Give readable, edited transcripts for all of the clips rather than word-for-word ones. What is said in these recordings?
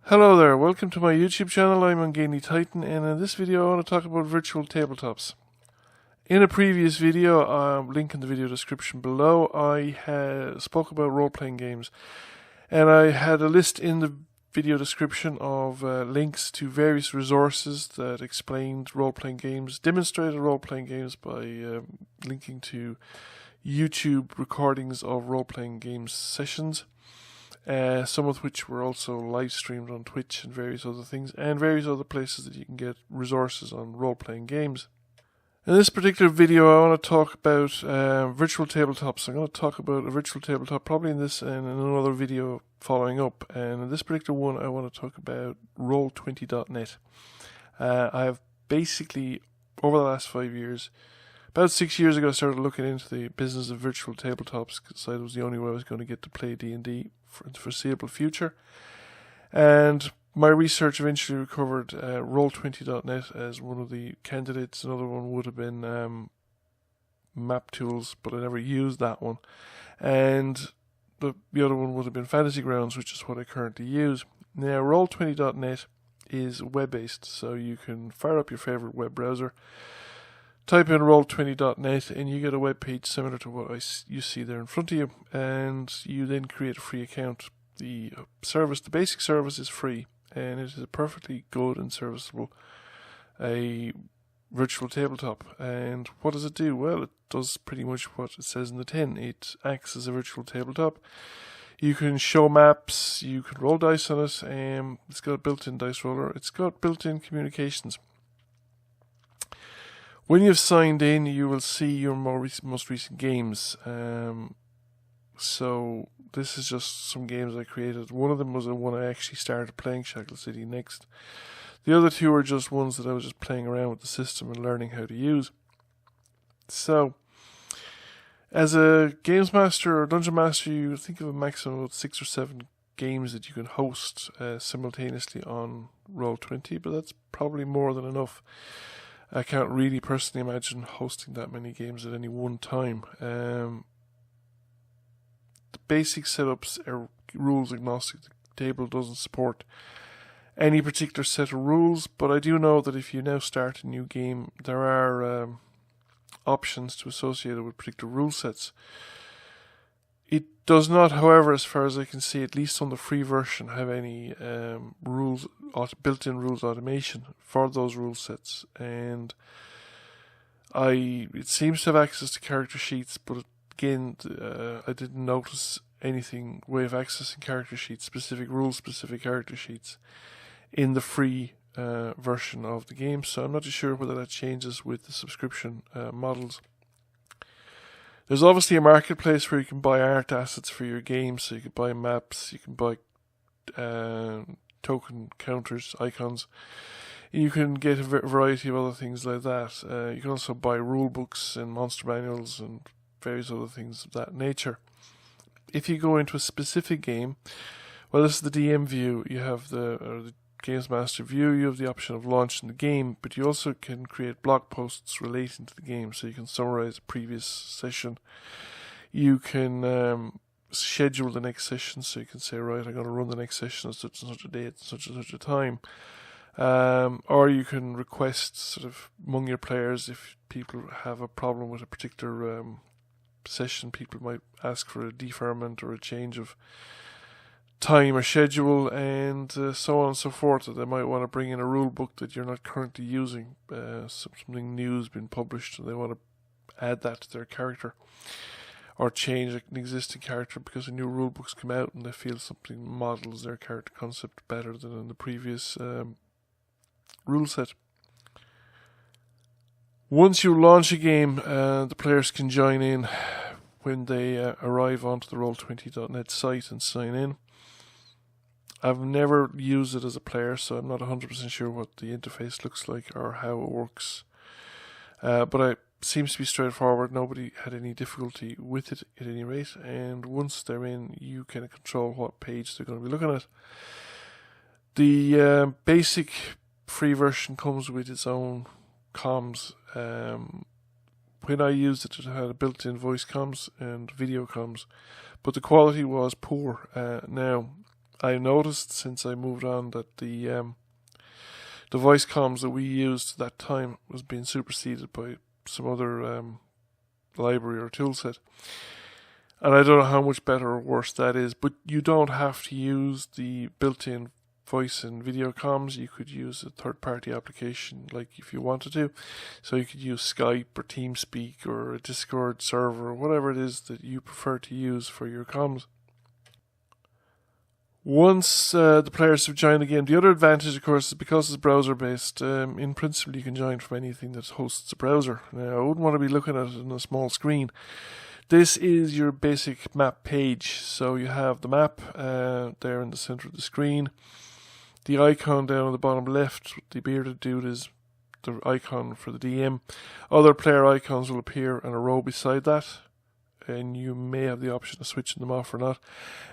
Hello there, welcome to my YouTube channel. I'm Untitled Titan, and in this video I want to talk about virtual tabletops. In a previous video, link in the video description below, I spoke about role-playing games, and I had a list in the video description of links to various resources that explained role-playing games, demonstrated role-playing games by linking to YouTube recordings of role-playing games sessions. Some of which were also live streamed on Twitch and various other things, and various other places that you can get resources on role-playing games. In this particular video I want to talk about virtual tabletops. I'm going to talk about a virtual tabletop probably in this and in another video following up, and in this particular one I want to talk about Roll20.net. I have basically, over the last 5 years, about 6 years ago I started looking into the business of virtual tabletops because I was the only way I was going to get to play D&D for the foreseeable future. And my research eventually recovered Roll20.net as one of the candidates. Another one would have been Map Tools, but I never used that one. And the other one would have been Fantasy Grounds, which is what I currently use. Now, Roll20.net is web-based, so you can fire up your favorite web browser, type in Roll20.net, and you get a web page similar to what you see there in front of you, and you then create a free account. The basic service is free, and it is a perfectly good and serviceable virtual tabletop. And what does it do? Well, it does pretty much what it says in the tin. It acts as a virtual tabletop. You can show maps, you can roll dice on it, it's got a built-in dice roller, it's got built-in communications. When you've signed in, you will see your most recent games. So this is just some games I created. One of them was the one I actually started playing, Shackle City Next. The other two are just ones that I was just playing around with the system and learning how to use. So, as a games master or dungeon master, you think of a maximum of 6 or 7 games that you can host simultaneously on Roll20, but that's probably more than enough. I can't really personally imagine hosting that many games at any one time. The basic setups are rules agnostic. The table doesn't support any particular set of rules, but I do know that if you now start a new game, there are options to associate it with particular rule sets. It does not, however, as far as I can see, at least on the free version, have any built-in rules automation for those rule sets. And it seems to have access to character sheets, but again, I didn't notice anything way of accessing character sheets, specific character sheets, in the free version of the game. So I'm not too sure whether that changes with the subscription models. There's obviously a marketplace where you can buy art assets for your game, so you can buy maps, you can buy token counters, icons. You can get a variety of other things like that. You can also buy rule books and monster manuals and various other things of that nature. If you go into a specific game, well, this is the DM view. You have the Games Master view. You have the option of launching the game, but you also can create blog posts relating to the game, so you can summarize a previous session. You can schedule the next session, so you can say, right, I'm going to run the next session on such and such a date, such and such a time. Or you can request sort of among your players, if people have a problem with a particular session, people might ask for a deferment or a change of time or schedule, and so on and so forth. They might want to bring in a rule book that you're not currently using. Something new has been published and they want to add that to their character, or change an existing character because a new rule book's come out and they feel something models their character concept better than in the previous rule set. Once you launch a game, the players can join in when they arrive onto the Roll20.net site and sign in. I've never used it as a player, so I'm not 100% sure what the interface looks like or how it works. But it seems to be straightforward. Nobody had any difficulty with it at any rate. And once they're in, you can control what page they're going to be looking at. The basic free version comes with its own comms. When I used it, it had a built-in voice comms and video comms, but the quality was poor. Now, I noticed since I moved on that the voice comms that we used at that time was being superseded by some other library or toolset. And I don't know how much better or worse that is, but you don't have to use the built-in voice and video comms. You could use a third-party application like if you wanted to. So you could use Skype or TeamSpeak or a Discord server or whatever it is that you prefer to use for your comms. Once the players have joined the game, the other advantage, of course, is because it's browser-based. In principle, you can join from anything that hosts a browser. Now, I wouldn't want to be looking at it on a small screen. This is your basic map page. So you have the map there in the center of the screen. The icon down on the bottom left, the bearded dude, is the icon for the DM. Other player icons will appear in a row beside that, and you may have the option of switching them off or not.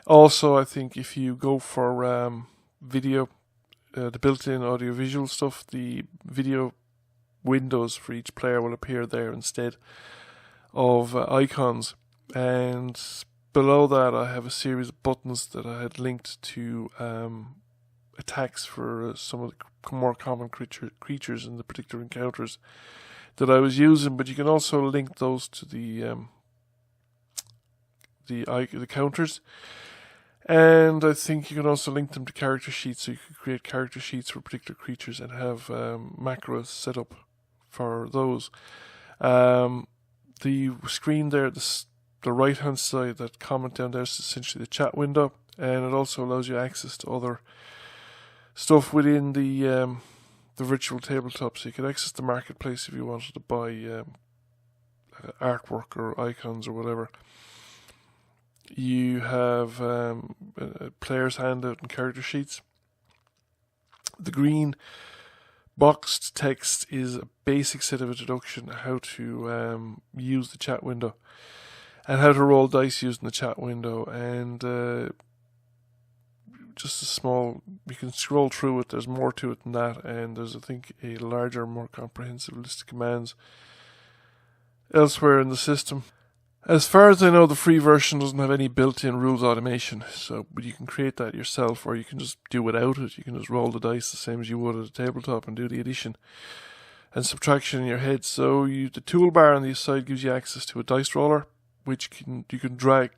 Also, I think if you go for video, the built-in audio-visual stuff, the video windows for each player will appear there instead of icons. And below that, I have a series of buttons that I had linked to attacks for some of the more common creatures in the particular encounters that I was using. But you can also link those to the counters, and I think you can also link them to character sheets, so you can create character sheets for particular creatures and have macros set up for those. The screen there, the right hand side, that comment down there, is essentially the chat window, and it also allows you access to other stuff within the virtual tabletop. So you can access the marketplace if you wanted to buy artwork or icons or whatever. You have a player's handout and character sheets. The green boxed text is a basic set of introduction to how to use the chat window and how to roll dice using the chat window. And just a small, you can scroll through it. There's more to it than that, and there's, I think, a larger, more comprehensive list of commands elsewhere in the system. As far as I know, the free version doesn't have any built-in rules automation, but you can create that yourself, or you can just do without it. You can just roll the dice the same as you would at a tabletop and do the addition and subtraction in your head. So the toolbar on the side gives you access to a dice roller, which you can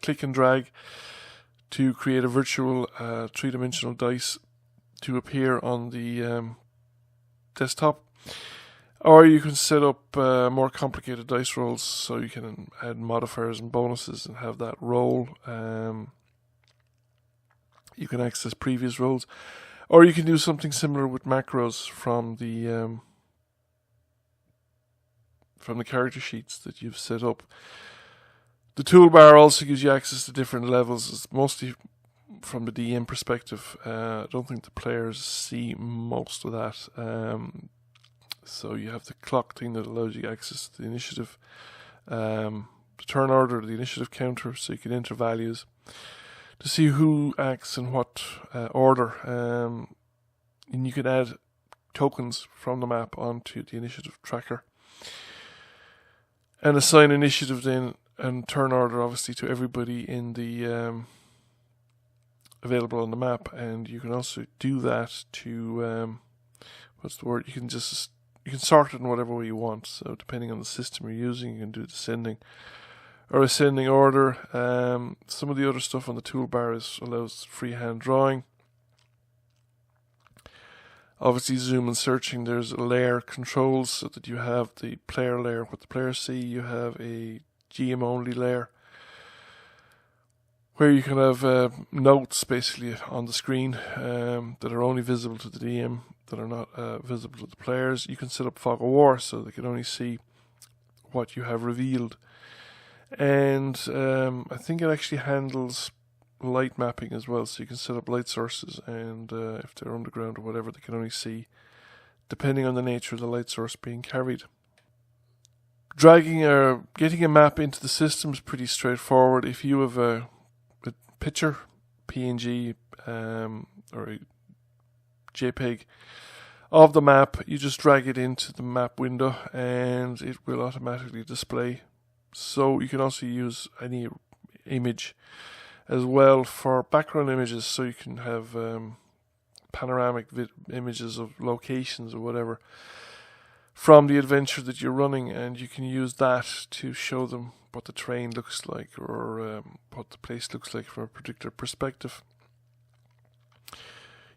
click and drag to create a virtual three-dimensional dice to appear on the desktop. Or you can set up more complicated dice rolls, so you can add modifiers and bonuses and have that roll. You can access previous rolls, or you can do something similar with macros from the character sheets that you've set up. The toolbar also gives you access to different levels. It's mostly from the DM perspective. I don't think the players see most of that. So you have the clock thing that allows you access to the initiative, the turn order, the initiative counter, so you can enter values to see who acts in what order. And you can add tokens from the map onto the initiative tracker and assign initiative then and turn order obviously to everybody in the available on the map. And you can also do that to you can sort it in whatever way you want. So depending on the system you're using, you can do descending or ascending order. Some of the other stuff on the toolbar allows freehand drawing. Obviously, zoom and searching. There's layer controls so that you have the player layer, what the players see. You have a GM only layer where you can have notes basically on the screen that are only visible to the DM, that are not visible to the players. You can set up fog of war so they can only see what you have revealed. And I think it actually handles light mapping as well, so you can set up light sources, and if they're underground or whatever, they can only see depending on the nature of the light source being carried. Dragging or getting a map into the system is pretty straightforward. If you have a picture, PNG or a JPEG of the map, you just drag it into the map window and it will automatically display. So you can also use any image as well for background images, so you can have panoramic images of locations or whatever from the adventure that you're running, and you can use that to show them what the terrain looks like, or what the place looks like from a particular perspective.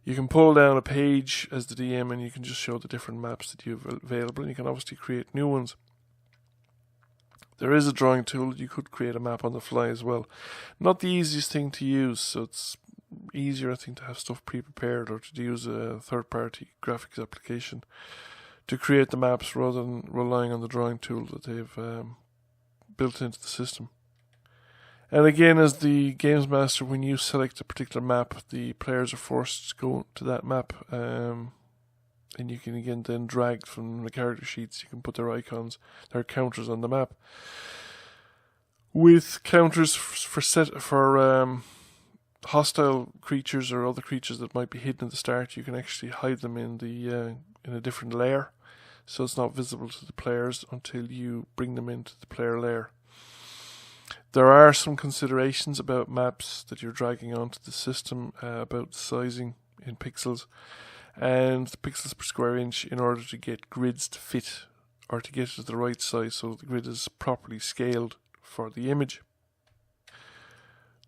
You can pull down a page as the DM and you can just show the different maps that you have available, and you can obviously create new ones. There is a drawing tool. You could create a map on the fly as well. Not the easiest thing to use, so it's easier, I think, to have stuff pre-prepared or to use a third-party graphics application to create the maps rather than relying on the drawing tool that they've built into the system. And again, as the games master, when you select a particular map, the players are forced to go to that map, and you can again then drag from the character sheets. You can put their icons, their counters on the map. With counters for hostile creatures or other creatures that might be hidden at the start, you can actually hide them in a different layer, so it's not visible to the players until you bring them into the player layer. There are some considerations about maps that you're dragging onto the system about sizing in pixels and the pixels per square inch in order to get grids to fit or to get to the right size so the grid is properly scaled for the image.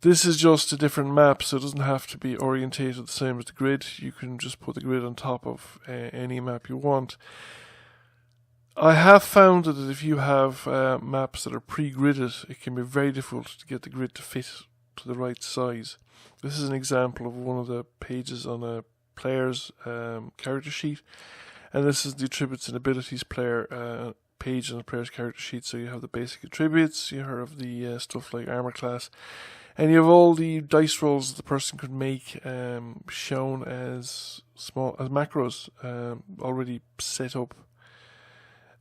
This is just a different map, so it doesn't have to be orientated the same as the grid. You can just put the grid on top of any map you want. I have found that if you have maps that are pre-gridded, it can be very difficult to get the grid to fit to the right size. This is an example of one of the pages on a player's character sheet, and this is the attributes and abilities player page on a player's character sheet. So you have the basic attributes, you have the stuff like armor class, and you have all the dice rolls that the person could make shown as macros already set up.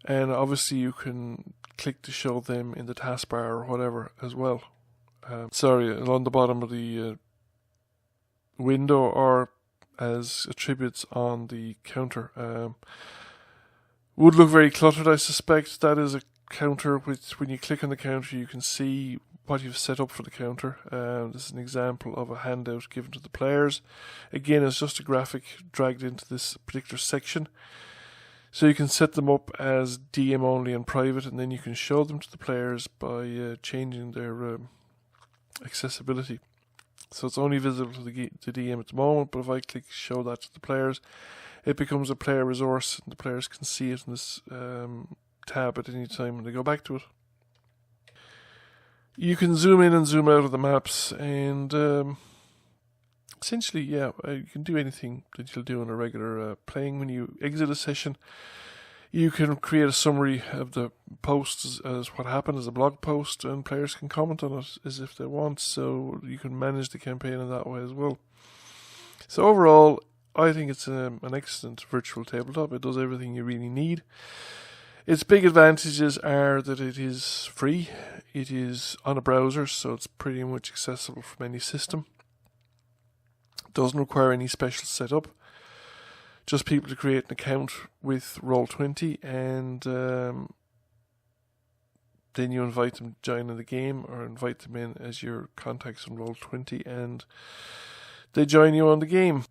And obviously you can click to show them in the taskbar or whatever as well. Along the bottom of the window or as attributes on the counter. Would look very cluttered, I suspect. That is a counter which, when you click on the counter, you can see what you've set up for the counter. This is an example of a handout given to the players. Again, it's just a graphic dragged into this particular section. So you can set them up as DM only and private, and then you can show them to the players by changing their accessibility. So it's only visible to the DM at the moment, but if I click show that to the players, it becomes a player resource, and the players can see it in this tab at any time when they go back to it. You can zoom in and zoom out of the maps, and essentially, you can do anything that you'll do in a regular playing. When you exit a session, you can create a summary of the post as what happened as a blog post, and players can comment on it as if they want, so you can manage the campaign in that way as well. So overall, I think it's an excellent virtual tabletop. It does everything you really need. Its big advantages are that it is free, it is on a browser, so it's pretty much accessible from any system. Doesn't require any special setup, just people to create an account with Roll20, and then you invite them to join in the game or invite them in as your contacts on Roll20, and they join you on the game.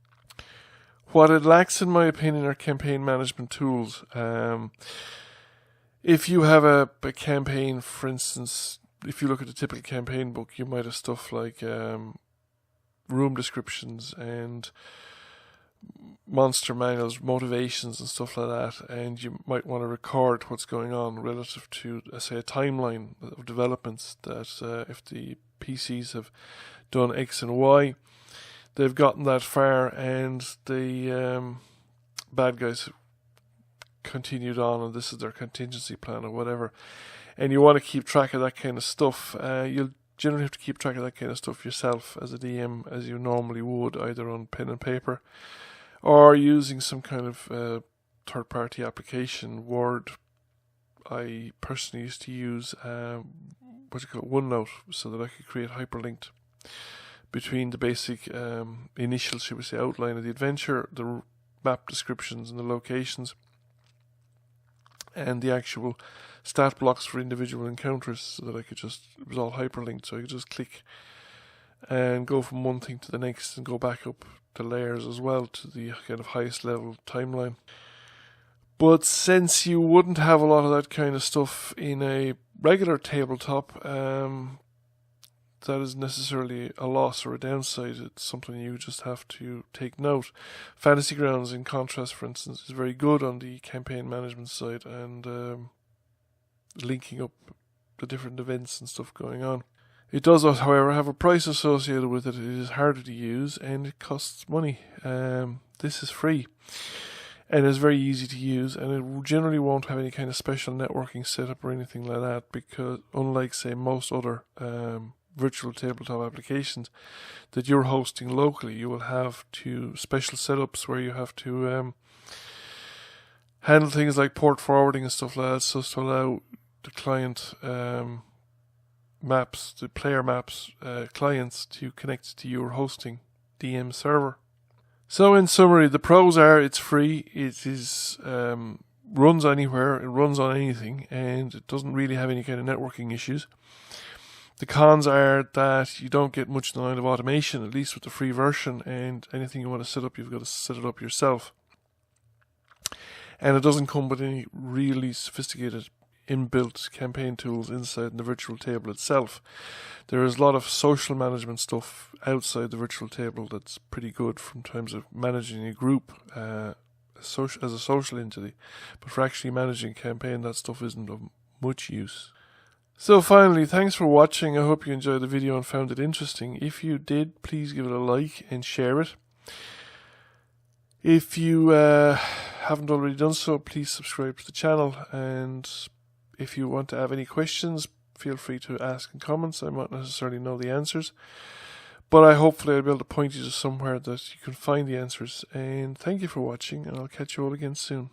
What it lacks, in my opinion, are campaign management tools. If you have a campaign, for instance, if you look at a typical campaign book, you might have stuff like room descriptions and monster manuals, motivations and stuff like that, and you might want to record what's going on relative to, say, a timeline of developments, that if the PCs have done X and Y, they've gotten that far and the bad guys have continued on and this is their contingency plan or whatever, and you want to keep track of that kind of stuff. You'll generally have to keep track of that kind of stuff yourself as a DM, as you normally would, either on pen and paper or using some kind of third-party application. Word, I personally used to use OneNote, so that I could create hyperlinked between the basic initial, should we say, outline of the adventure, the map descriptions and the locations, and the actual stat blocks for individual encounters, so that I could just, it was all hyperlinked, so I could just click and go from one thing to the next and go back up the layers as well to the kind of highest level timeline. But since you wouldn't have a lot of that kind of stuff in a regular tabletop, that is necessarily a loss or a downside. It's something you just have to take note. Fantasy Grounds, in contrast, for instance, is very good on the campaign management side and linking up the different events and stuff going on. It does, however, have a price associated with it. It is harder to use and it costs money. This is free and it's very easy to use, and it generally won't have any kind of special networking setup or anything like that, because unlike, say, most other virtual tabletop applications that you're hosting locally, you will have special setups where you have to handle things like port forwarding and stuff like that, so as to allow the client maps, the player maps clients to connect to your hosting DM server. So in summary, the pros are it's free, it is runs anywhere, it runs on anything, and it doesn't really have any kind of networking issues. The cons are that you don't get much in the line of automation, at least with the free version, and anything you want to set up, you've got to set it up yourself. And it doesn't come with any really sophisticated inbuilt campaign tools inside the virtual table itself. There is a lot of social management stuff outside the virtual table that's pretty good from terms of managing a group as a social entity, but for actually managing a campaign, that stuff isn't of much use. So finally, thanks for watching. I hope you enjoyed the video and found it interesting. If you did, please give it a like and share it. If you haven't already done so, please subscribe to the channel, and if you want to have any questions, feel free to ask in comments. I might not necessarily know the answers, but hopefully I'll be able to point you to somewhere that you can find the answers. And thank you for watching, and I'll catch you all again soon.